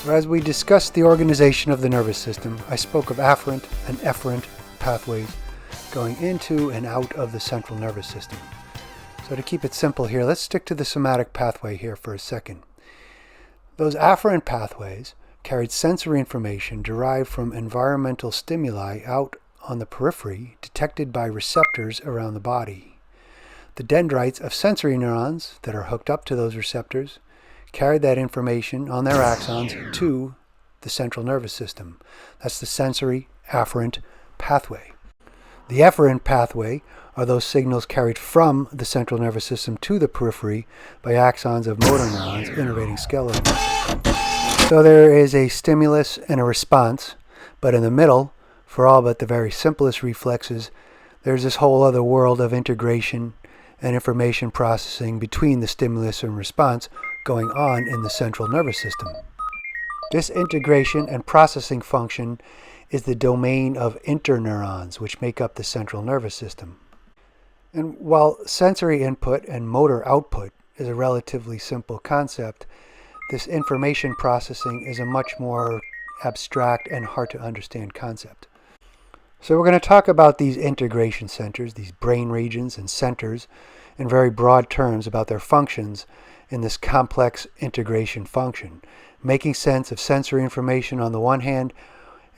As we discussed the organization of the nervous system, I spoke of afferent and efferent pathways going into and out of the central nervous system. So to keep it simple here, let's stick to the somatic pathway here for a second. Those afferent pathways carried sensory information derived from environmental stimuli out on the periphery detected by receptors around the body. The dendrites of sensory neurons that are hooked up to those receptors carried that information on their axons to the central nervous system. That's the sensory afferent pathway. The efferent pathway are those signals carried from the central nervous system to the periphery by axons of motor neurons innervating skeletal muscle. So there is a stimulus and a response, but in the middle, for all but the very simplest reflexes, there's this whole other world of integration and information processing between the stimulus and response going on in the central nervous system. This integration and processing function is the domain of interneurons, which make up the central nervous system. And while sensory input and motor output is a relatively simple concept, this information processing is a much more abstract and hard to understand concept. So we're going to talk about these integration centers, these brain regions and centers, in very broad terms about their functions in this complex integration function, making sense of sensory information on the one hand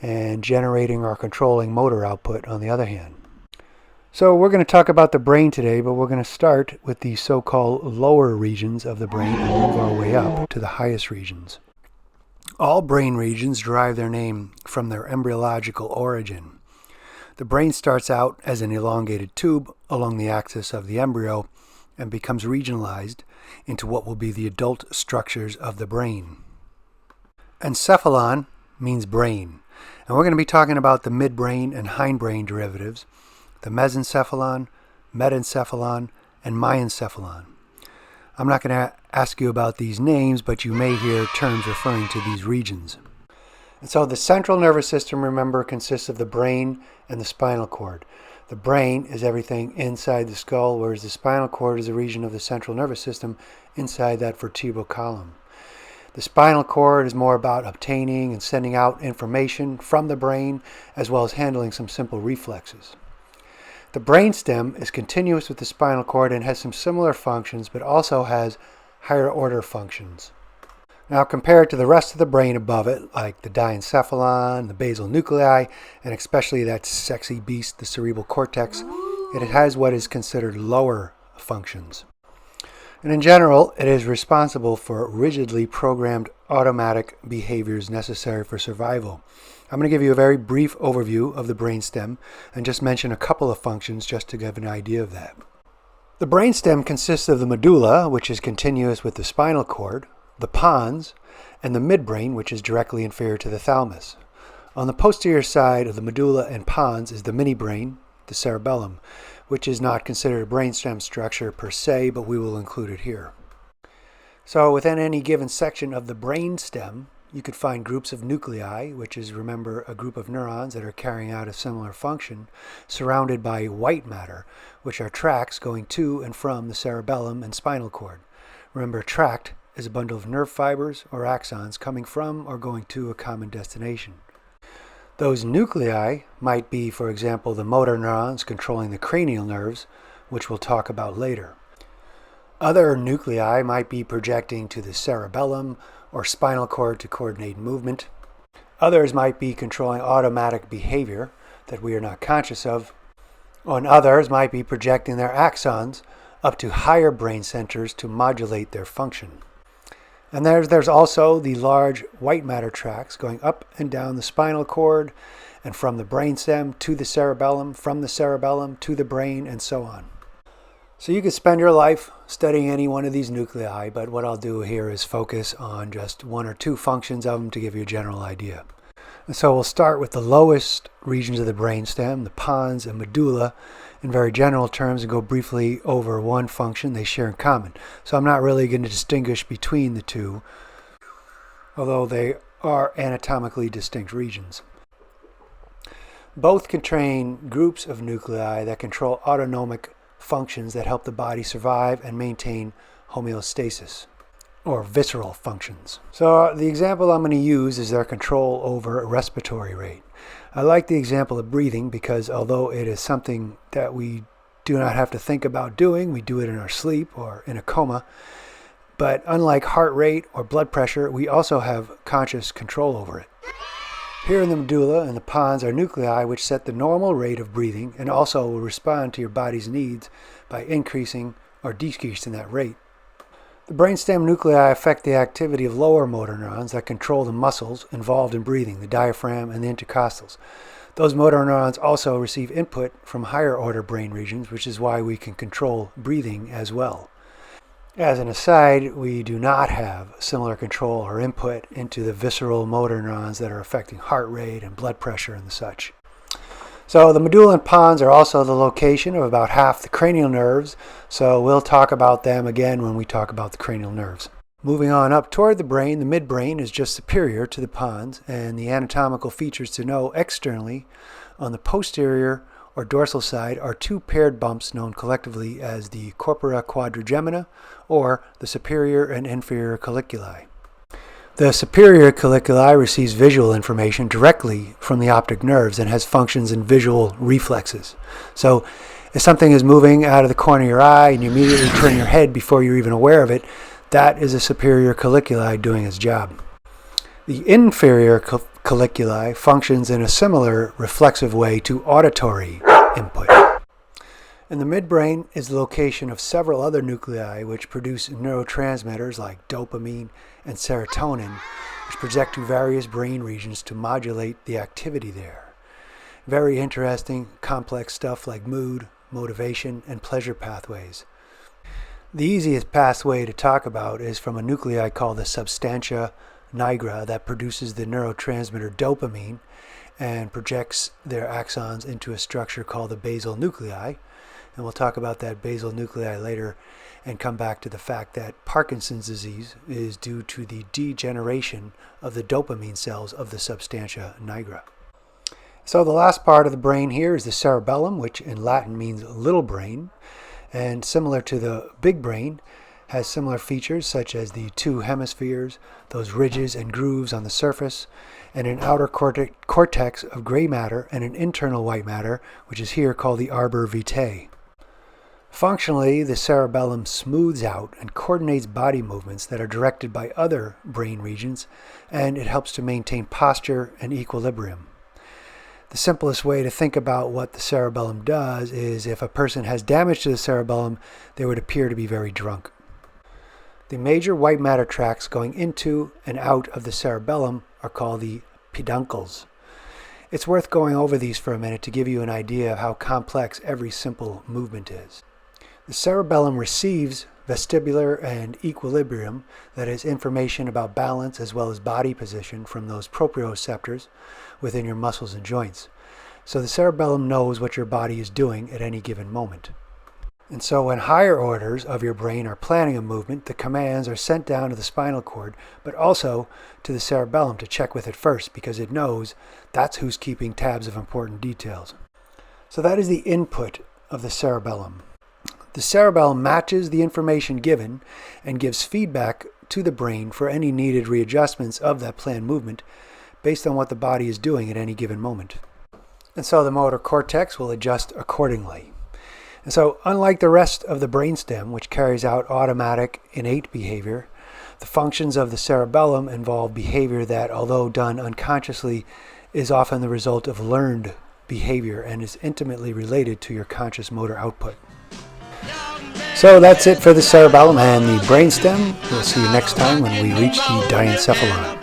and generating or controlling motor output on the other hand. So we're going to talk about the brain today, but we're going to start with the so-called lower regions of the brain and move our way up to the highest regions. All brain regions derive their name from their embryological origin. The brain starts out as an elongated tube along the axis of the embryo and becomes regionalized into what will be the adult structures of the brain. Encephalon means brain, and we're going to be talking about the midbrain and hindbrain derivatives, the mesencephalon, medencephalon, and myencephalon. I'm not going to ask you about these names, but you may hear terms referring to these regions. And so the central nervous system, remember, consists of the brain and the spinal cord. The brain is everything inside the skull, whereas the spinal cord is a region of the central nervous system inside that vertebral column. The spinal cord is more about obtaining and sending out information from the brain, as well as handling some simple reflexes. The brainstem is continuous with the spinal cord and has some similar functions, but also has higher order functions. Now compared to the rest of the brain above it, like the diencephalon, the basal nuclei, and especially that sexy beast, the cerebral cortex, it has what is considered lower functions. And in general, it is responsible for rigidly programmed automatic behaviors necessary for survival. I'm going to give you a very brief overview of the brainstem and just mention a couple of functions just to give an idea of that. The brainstem consists of the medulla, which is continuous with the spinal cord, the pons, and the midbrain, which is directly inferior to the thalamus. On the posterior side of the medulla and pons is the mini-brain, the cerebellum, which is not considered a brainstem structure per se, but we will include it here. So within any given section of the brainstem, you could find groups of nuclei, which is, remember, a group of neurons that are carrying out a similar function, surrounded by white matter, which are tracts going to and from the cerebellum and spinal cord. Remember, tract is a bundle of nerve fibers or axons coming from or going to a common destination. Those nuclei might be, for example, the motor neurons controlling the cranial nerves, which we'll talk about later. Other nuclei might be projecting to the cerebellum or spinal cord to coordinate movement. Others might be controlling automatic behavior that we are not conscious of. And others might be projecting their axons up to higher brain centers to modulate their function. And there's also the large white matter tracts going up and down the spinal cord and from the brainstem to the cerebellum, from the cerebellum to the brain, and so on. So you could spend your life studying any one of these nuclei, but what I'll do here is focus on just one or two functions of them to give you a general idea. And so we'll start with the lowest regions of the brainstem, the pons and medulla, in very general terms, and go briefly over one function they share in common. So I'm not really going to distinguish between the two, although they are anatomically distinct regions. Both contain groups of nuclei that control autonomic functions that help the body survive and maintain homeostasis. or visceral functions. So the example I'm going to use is their control over respiratory rate. I like the example of breathing because although it is something that we do not have to think about doing, we do it in our sleep or in a coma, but unlike heart rate or blood pressure, we also have conscious control over it. Here in the medulla and the pons are nuclei which set the normal rate of breathing and also will respond to your body's needs by increasing or decreasing that rate. The brainstem nuclei affect the activity of lower motor neurons that control the muscles involved in breathing, the diaphragm and the intercostals. Those motor neurons also receive input from higher order brain regions, which is why we can control breathing as well. As an aside, we do not have similar control or input into the visceral motor neurons that are affecting heart rate and blood pressure and the such. So the medulla and pons are also the location of about half the cranial nerves, so we'll talk about them again when we talk about the cranial nerves. Moving on up toward the brain, the midbrain is just superior to the pons, and the anatomical features to know externally on the posterior or dorsal side are two paired bumps known collectively as the corpora quadrigemina or the superior and inferior colliculi. The superior colliculi receives visual information directly from the optic nerves and has functions in visual reflexes. So if something is moving out of the corner of your eye and you immediately turn your head before you're even aware of it, that is a superior colliculi doing its job. The inferior colliculi functions in a similar reflexive way to auditory input. And the midbrain is the location of several other nuclei which produce neurotransmitters like dopamine and serotonin, which project to various brain regions to modulate the activity there. Very interesting, complex stuff like mood, motivation, and pleasure pathways. The easiest pathway to talk about is from a nuclei called the substantia nigra that produces the neurotransmitter dopamine and projects their axons into a structure called the basal nuclei. And we'll talk about that basal nuclei later and come back to the fact that Parkinson's disease is due to the degeneration of the dopamine cells of the substantia nigra. So the last part of the brain here is the cerebellum, which in Latin means little brain, and similar to the big brain, has similar features such as the two hemispheres, those ridges and grooves on the surface, and an outer cortex of gray matter and an internal white matter, which is here called the arbor vitae. Functionally, the cerebellum smooths out and coordinates body movements that are directed by other brain regions, and it helps to maintain posture and equilibrium. The simplest way to think about what the cerebellum does is if a person has damage to the cerebellum, they would appear to be very drunk. The major white matter tracts going into and out of the cerebellum are called the peduncles. It's worth going over these for a minute to give you an idea of how complex every simple movement is. The cerebellum receives vestibular and equilibrium, that is information about balance as well as body position from those proprioceptors within your muscles and joints. So the cerebellum knows what your body is doing at any given moment. And so when higher orders of your brain are planning a movement, the commands are sent down to the spinal cord, but also to the cerebellum to check with it first because it knows that's who's keeping tabs of important details. So that is the input of the cerebellum. The cerebellum matches the information given and gives feedback to the brain for any needed readjustments of that planned movement based on what the body is doing at any given moment. And so the motor cortex will adjust accordingly. And so unlike the rest of the brainstem, which carries out automatic innate behavior, the functions of the cerebellum involve behavior that, although done unconsciously, is often the result of learned behavior and is intimately related to your conscious motor output. So that's it for the cerebellum and the brainstem. We'll see you next time when we reach the diencephalon.